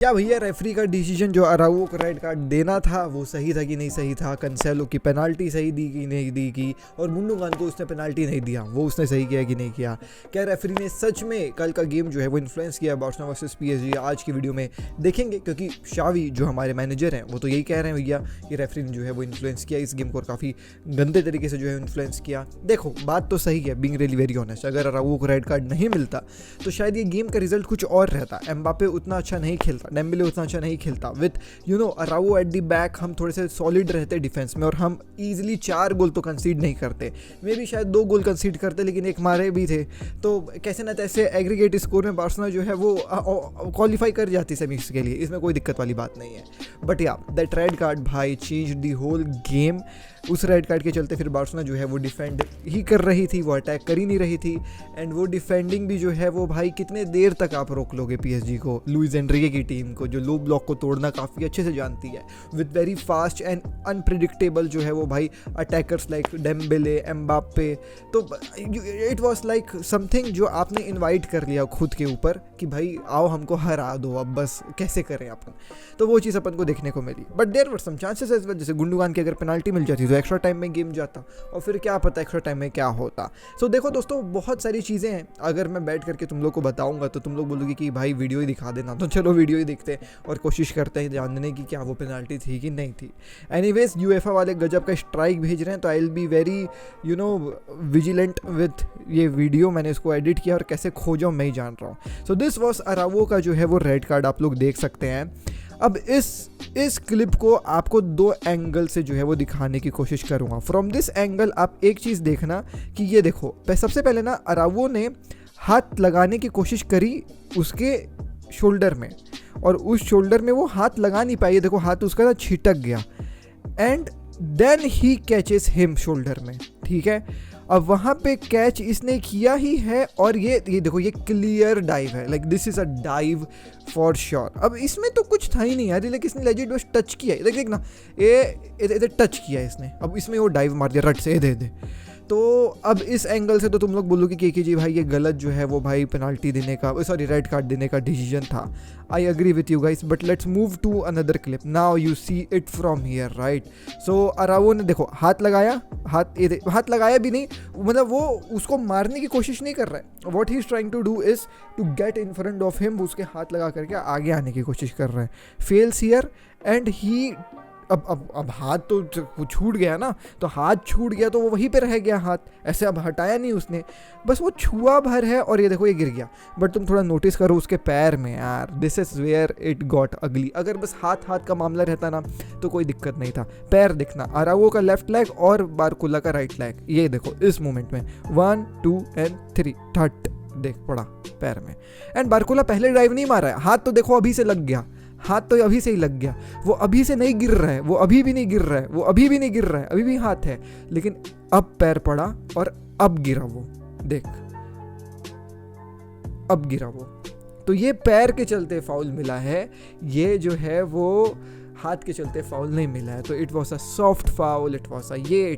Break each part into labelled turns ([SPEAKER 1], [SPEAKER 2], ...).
[SPEAKER 1] क्या भैया रेफरी का डिसीजन जो अराउओ को रेड कार्ड देना था वो सही था कि नहीं सही था? कंसेलो की पेनाल्टी सही दी कि नहीं दी की? और गुंडोगान को उसने पेनाल्टी नहीं दिया, वो उसने सही किया कि नहीं किया? क्या रेफरी ने सच में कल का गेम जो है वो इन्फ्लुएंस किया बार्सिलोना वर्सेस पीएसजी? आज की वीडियो में देखेंगे, क्योंकि शावी जो हमारे मैनेजर हैं वो तो यही कह रहे हैं भैया कि रेफरी ने जो है वो इन्फ्लुएंस किया इस गेम को और काफ़ी गंदे तरीके से जो है इन्फ्लुएंस किया। देखो बात तो सही है, बीइंग रियली वेरी ऑनेस्ट, अगर अराउओ को रेड कार्ड नहीं मिलता तो शायद ये गेम का रिजल्ट कुछ और रहता। एम्बापे उतना अच्छा नहीं खेलता, डेम्बेले उतना अच्छा नहीं खेलता, विद अराउओ एट दी बैक हम थोड़े से सॉलिड रहते डिफेंस में और हम इजीली 4 गोल तो कंसीड नहीं करते, मे भी शायद 2 गोल कंसीड करते, लेकिन एक मारे भी थे तो कैसे ना तैसे एग्रीगेट स्कोर में बार्सिलोना जो है वो क्वालिफाई कर जाती सेमीज के लिए, इसमें कोई दिक्कत वाली बात नहीं है। बट या दैट रेड कार्ड भाई चेंज द होल गेम। उस रेड कार्ड के चलते फिर बार्सिलोना जो है वो डिफेंड ही कर रही थी, वो अटैक कर ही नहीं रही थी, एंड वो डिफेंडिंग भी जो है वो भाई कितने देर तक आप रोक लोगे पीएसजी को, लुइस एनरिके की टीम को जो लो ब्लॉक को तोड़ना काफ़ी अच्छे से जानती है, with very fast and unpredictable जो है वो भाई अटैकर्स लाइक डेम्बेले, एम्बापे। तो इट वॉज लाइक समथिंग जो आपने इन्वाइट कर लिया खुद के ऊपर कि भाई आओ हमको हरा दो, अब बस कैसे करें अपन। तो वो चीज़ अपन को देखने को मिली। But there were some chances as well, जैसे गुंडोगान की अगर पेनाल्टी मिल जाती तो एक्स्ट्रा टाइम में गेम जाता और फिर क्या पता एक्स्ट्रा टाइम में क्या होता। सो देखो दोस्तों, बहुत सारी चीज़ें हैं, अगर मैं बैठ करके तुम लोग को बताऊंगा तो तुम लोग बोलोगे कि भाई वीडियो ही दिखा देना, तो चलो वीडियो ही देखते हैं और कोशिश करते हैं जानने की क्या वो पेनाल्टी थी कि नहीं थी। एनीवेज यूएफए वाले गजब का स्ट्राइक भेज रहे हैं, तो I will be very vigilant with ये वीडियो। मैंने इसको एडिट किया और कैसे खोजा मैं ही जान रहा हूँ। सो दिस वॉज अराउओ का जो है वो रेड कार्ड आप लोग देख सकते हैं। अब इस क्लिप को आपको 2 एंगल से जो है वो दिखाने की कोशिश करूँगा। फ्रॉम दिस एंगल आप एक चीज़ देखना कि ये देखो, सबसे पहले ना अराउओ ने हाथ लगाने की कोशिश करी उसके शोल्डर में, और उस शोल्डर में वो हाथ लगा नहीं पाई, देखो हाथ उसका ना छिटक गया, and then he catches him shoulder में, ठीक है। अब वहाँ पे कैच इसने किया ही है, और ये देखो ये क्लियर डाइव है, like this is a dive for sure. अब इसमें तो कुछ था ही नहीं यार, लाइक इसने लेजिट बस टच किया है, देख ना ये टच किया है इसने, अब इसमें वो डाइव मार दिया रट से दे। तो अब इस एंगल से तो तुम लोग बोलोगे कि जी भाई ये गलत जो है वो भाई पेनाल्टी देने का, सॉरी रेड कार्ड देने का डिसीजन था। I agree with you guys, but let's move to another clip. Now you see it from here, right. So Araujo ने देखो हाथ लगाया, हाथ लगाया भी नहीं, मतलब वो उसको मारने की कोशिश नहीं कर रहा है। What he is trying to do is to get in front of him, उसके हाथ लगा करके आगे आने की कोशिश कर रहे हैं। फेल्स हियर एंड ही अब हाथ तो छूट गया ना, तो हाथ छूट गया तो वो वहीं पे रह गया हाथ, ऐसे अब हटाया नहीं उसने, बस वो छुआ भर है, और ये देखो ये गिर गया। बट तुम थोड़ा नोटिस करो उसके पैर में यार, this is where it got ugly. अगर बस हाथ का मामला रहता ना तो कोई दिक्कत नहीं था। पैर देखना, अराउओ का लेफ्ट लेग और बारकुला का राइट लेग, ये देखो इस मोमेंट में 1 2 एंड 3 थर्ड देख पड़ा पैर में, एंड बारकुला पहले ड्राइव नहीं मारा है, हाथ तो देखो अभी से लग गया, हाथ तो अभी से ही लग गया, वो अभी से नहीं गिर रहा है, वो अभी भी नहीं गिर रहा है, वो अभी भी नहीं गिर रहा है, अभी भी हाथ है, लेकिन अब पैर पड़ा और अब गिरा वो, देख अब गिरा वो। तो ये पैर के चलते फाउल मिला है, ये जो है वो हाथ के चलते फाउल नहीं मिला है। तो it was a soft foul, it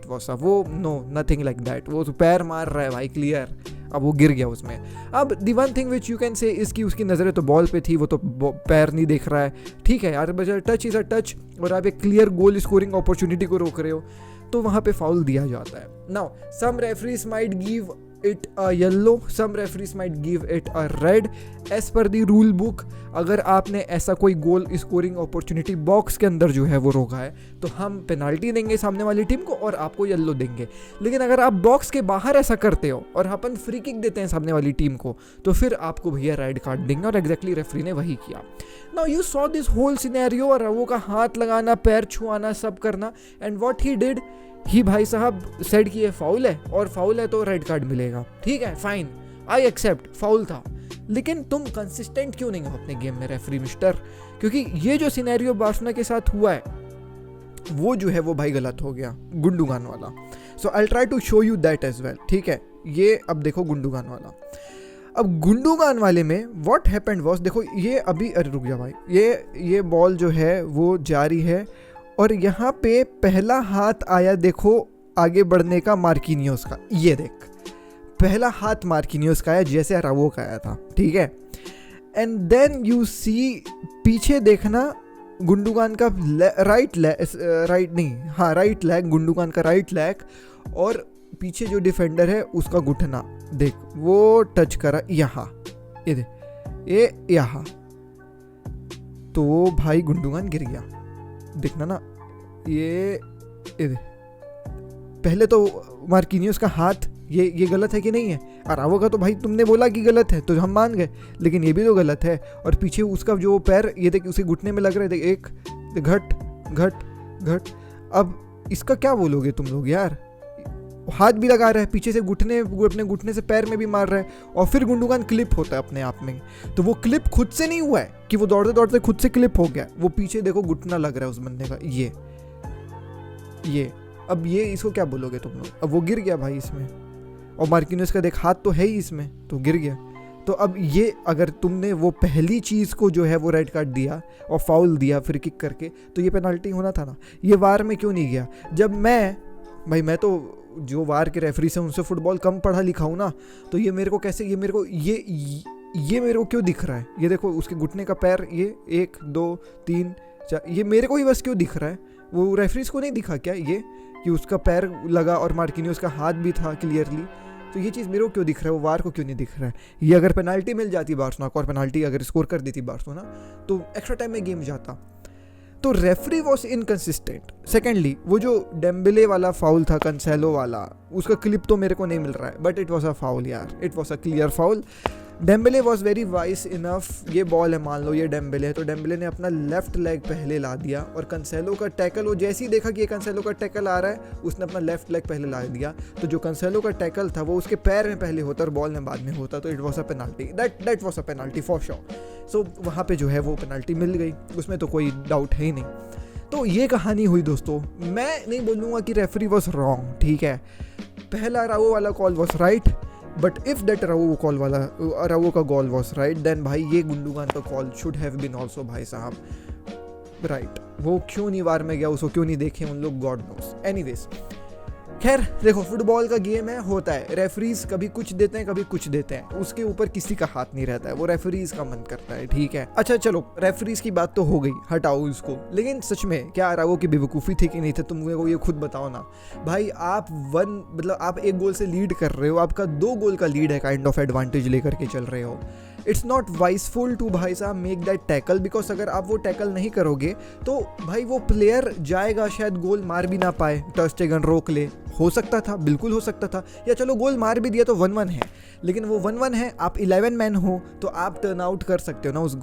[SPEAKER 1] was अ वो, नो नथिंग लाइक दैट। वो तो पैर मार रहा है भाई क्लियर, अब वो गिर गया उसमें। अब the one thing which you can say इसकी उसकी नज़रें तो बॉल पे थी, वो तो पैर नहीं देख रहा है, ठीक है यार, बचा टच इज़ अ टच, और आप एक क्लियर गोल स्कोरिंग अपॉर्चुनिटी को रोक रहे हो तो वहाँ पे फाउल दिया जाता है। Now some referees might give it a yellow, some referees might give it a red as per the rule book। अगर आपने ऐसा कोई गोल स्कोरिंग अपॉर्चुनिटी बॉक्स के अंदर जो है वो रोका है तो हम पेनाल्टी देंगे सामने वाली टीम को और आपको येलो देंगे। लेकिन अगर आप बॉक्स के बाहर ऐसा करते हो और अपन फ्री किक देते हैं सामने वाली टीम को तो फिर आपको भैया रेड कार्ड देंगे, और एग्जैक्टली रेफरी ने वही किया। Now you saw this whole scenario, और वो का हाथ लगाना, पैर छुआना, सब करना, and what he did, he भाई साहब सेड कि ये फाउल है और फाउल है तो रेड कार्ड मिलेगा, ठीक है फाइन, आई एक्सेप्ट फाउल था, लेकिन तुम कंसिस्टेंट क्यों नहीं हो अपने गेम में रेफरी मिस्टर? क्योंकि ये जो सिनेरियो बार्सिलोना के साथ हुआ है वो जो है वो भाई गलत हो गया, गुंडोगान वाला। So I try to show you that as well, ठीक है। ये अब देखो गुंडोगान वाला, अब गुंडोगान वाले में व्हाट हैपेंड वाज, देखो ये अभी, अरे रुक जा भाई, ये बॉल जो है वो जारी है और यहाँ पे पहला हाथ आया देखो आगे बढ़ने का मार्किनियोस का, ये देख पहला हाथ मार्किनियोस का आया जैसे अराउओ का आया था, ठीक है। एंड देन यू सी पीछे देखना गुंडोगान का राइट लेग, गुंडोगान का राइट लेग, और पीछे जो डिफेंडर है उसका घुटना देख, वो टच करा यहाँ, ये देख, ये यहाँ, तो भाई गुंडोगान गिर गया, देखना ना, ये देख। पहले तो मार्किनियोस का हाथ, ये गलत है कि नहीं है? अराओ का तो भाई तुमने बोला कि गलत है तो हम मान गए, लेकिन ये भी तो गलत है। और पीछे उसका जो पैर, ये देख, उसे घुटने में लग रहा है, देख, एक घट घट घट। अब इसका क्या बोलोगे तुम लोग यार? हाथ भी लगा रहा है, पीछे से अपने घुटने से पैर में भी मार रहा है, और फिर गुंडोगान क्लिप होता है अपने आप में। तो वो क्लिप खुद से नहीं हुआ है कि वो दौड़ते दौड़ते खुद से क्लिप हो गया, वो पीछे देखो घुटना लग रहा है उस बंदे का, ये। अब ये इसको क्या बोलोगे तुम लोग? अब वो गिर गया भाई इसमें, और मार्किनियोस का देख हाथ तो है ही इसमें, तो गिर गया। तो अब ये अगर तुमने वो पहली चीज़ को जो है वो रेड कार्ड दिया और फाउल दिया फ्री किक करके, तो ये पेनल्टी होना था ना। ये वार में क्यों नहीं गया? जब मैं तो जो वार के रेफरी से उनसे फुटबॉल कम पढ़ा लिखा हूँ ना, तो ये मेरे को कैसे, ये मेरे को क्यों दिख रहा है? ये देखो उसके घुटने का पैर, ये 1 2 3 4, ये मेरे को ही बस क्यों दिख रहा है? वो रेफरीज को नहीं दिखा क्या ये कि उसका पैर लगा और मार्किनियोस का हाथ भी था क्लियरली? तो ये चीज़ मेरे को क्यों दिख रहा है, वो वार को क्यों नहीं दिख रहा है? ये अगर पेनाल्टी मिल जाती बार्सिलोना को, और पेनाल्टी अगर स्कोर कर देती बार्सिलोना, तो एक्स्ट्रा टाइम में गेम जाता। तो रेफरी वॉज इनकंसिस्टेंट। सेकेंडली, वो जो डेम्बेले वाला फाउल था, कंसेलो वाला, उसका क्लिप तो मेरे को नहीं मिल रहा है, but it was a foul यार, it was a clear foul. Dembele was very wise enough, ये बॉल है, मान लो ये डेम्बेले है, तो डेम्बेले ने अपना लेफ्ट लेग पहले ला दिया, और कंसेलो का टैकल, वो जैसे ही देखा कि ये कंसेलो का टैकल आ रहा है, उसने अपना लेफ्ट लेग पहले ला दिया। तो जो कंसेलो का टैकल था वो उसके पैर में पहले होता और बॉल में बाद में होता, तो it was a penalty, that was a penalty for sure. So वहाँ पे जो है वो पेनाल्टी मिल गई, उसमें तो कोई डाउट है ही नहीं। तो ये कहानी हुई दोस्तों। मैं नहीं बोलूँगा कि रेफरी वॉज रॉन्ग, ठीक है, पहला अराओ वाला call was right, but if that Araujo का गोल वॉज राइट, देन भाई ये गुंडोगान का call should have been also भाई साहब राइट। वो क्यों नहीं वार में गया, उसको क्यों नहीं देखे उन लोग, गॉड नोस। एनीवेज, खैर देखो, फुटबॉल का गेम है, होता है, रेफरीज कभी कुछ देते हैं कभी कुछ देते हैं, उसके ऊपर किसी का हाथ नहीं रहता है, वो रेफरीज का मन करता है, ठीक है। अच्छा चलो, रेफरीज की बात तो हो गई, हटाओ उसको, लेकिन सच में क्या अराओ की बेवकूफ़ी थी कि नहीं थे? तुम मेरे को ये खुद बताओ ना भाई। आप 1 गोल से लीड कर रहे हो, आपका 2 गोल का लीड है, काइंड ऑफ एडवांटेज लेकर के चल रहे हो। इट्स नॉट वाइसफुल टू भाई साहब मेक दैट टैकल, बिकॉज अगर आप वो टैकल नहीं करोगे तो भाई वो प्लेयर जाएगा, शायद गोल मार भी ना पाए, टर स्टेगन रोक ले, हो सकता था, बिल्कुल हो सकता था, या चलो गोल मार भी दिया तो 1-1 है, लेकिन वो 1-1 है, आप 11 मैन हो तो आप टर्न आउट कर सकते हो ना उस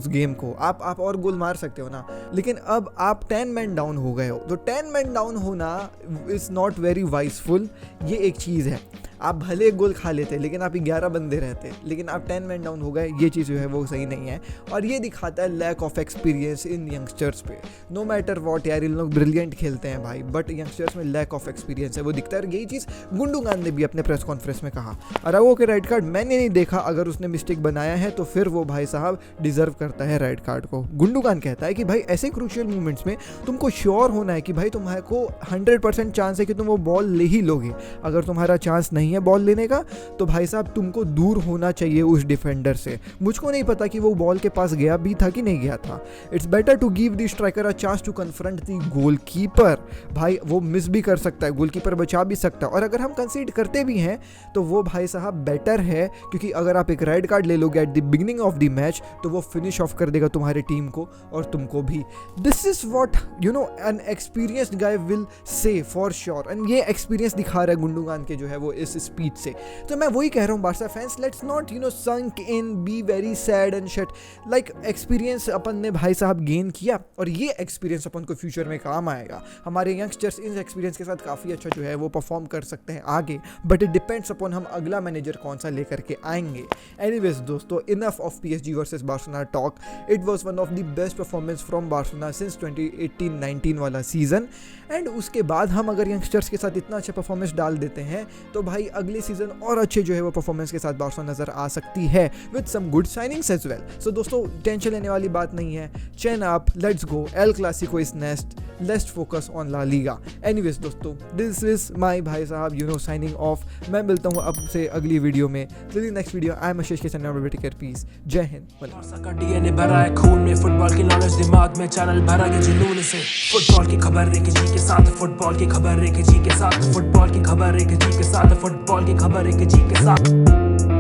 [SPEAKER 1] गेम को, आप और गोल मार सकते हो ना। लेकिन अब आप 10 मैन डाउन हो गए हो, तो 10 मैन डाउन होना इज़ नॉट वेरी वाइसफुल। ये एक चीज़ है, आप भले 1 गोल खा लेते लेकिन आप 11 बंदे रहते, लेकिन आप 10 मैन डाउन हो गए, ये चीज़ जो है वो सही नहीं है। और ये दिखाता है lack of experience in youngsters पे। नो मैटर वॉट यार, इन लोग ब्रिलियंट खेलते हैं भाई, बट यंगस्टर्स में लैक ऑफ एक्सपीरियंस है, वो दिखता है। यही चीज़ गुंडोगान ने भी अपने प्रेस कॉन्फ्रेंस में कहा। अराओ के रेड कार्ड मैंने नहीं देखा, अगर उसने मिस्टेक बनाया है तो फिर वो भाई साहब डिजर्व करता है रेड कार्ड को। गुंडोगान कहता है कि भाई ऐसे क्रूशियल मोमेंट्स में तुमको श्योर होना है कि भाई तुम्हारे को 100% चांस है कि तुम वो बॉल ले ही लोगे। अगर तुम्हारा चांस नहीं है बॉल लेने का तो भाई साहब तुमको दूर होना चाहिए उस डिफेंडर से। मुझको नहीं पता कि वो बॉल के पास गया भी था कि नहीं गया था। It's better to give the striker a chance to confront the goalkeeper. भाई वो मिस भी कर सकता है, गोलकीपर बचा भी सकता है, और अगर हम कंसीड करते भी हैं तो वो भाई साहब बेटर है, क्योंकि अगर आप एक रेड कार्ड ले लोगे at the beginning of the match तो वो फिनिश ऑफ कर देगा तुम्हारी टीम को और तुमको भी। This is what an experienced guy will say for sure, and ये एक्सपीरियंस दिखा रहा है गुंडोगान के जो है वो इस स्पीच से। तो मैं वही कह रहा हूँ Barca fans, let's not sunk in, be very sad and shit. Like experience अपन ने भाई साहब गेन किया, और ये एक्सपीरियंस अपन को फ्यूचर में काम आएगा। हमारे यंगस्टर्स इन एक्सपीरियंस के साथ काफ़ी अच्छा जो है वो परफॉर्म कर सकते हैं आगे, बट इट डिपेंड्स अपॉन हम अगला मैनेजर कौन सा लेकर के आएंगे। एनीवेज दोस्तों, enough of PSG versus Barcelona talk. It was one of the best performance from Barcelona since 2018-19 वाला सीजन, एंड उसके बाद हम अगर यंगस्टर्स के साथ इतना अच्छा परफॉर्मेंस डाल देते हैं तो भाई अगले सीजन और अच्छे जो है वो परफॉर्मेंस के साथ बार्सिलोना नजर आ सकती है with some good signings as well. So दोस्तों, टेंशन लेने वाली बात नहीं है, chin up, let's go, el Clasico is next, let's focus on La Liga. Anyways दोस्तों, दिस इज माय भाई साहब साइनिंग ऑफ। मैं मिलता हूँ अब से अगली वीडियो में। Till next video, I am Ashish K Sanna, take care, piece, जय हिंद।
[SPEAKER 2] डीएनए भरा है खून में, फुटबॉल की नॉलेज दिमाग में, चैनल भरा के जुनून से। फुटबॉल की खबर एक जी के साथ, फुटबॉल की खबर एक जी के साथ, फुटबॉल की खबर एक जी के साथ, फुटबॉल की खबर एक जी के साथ।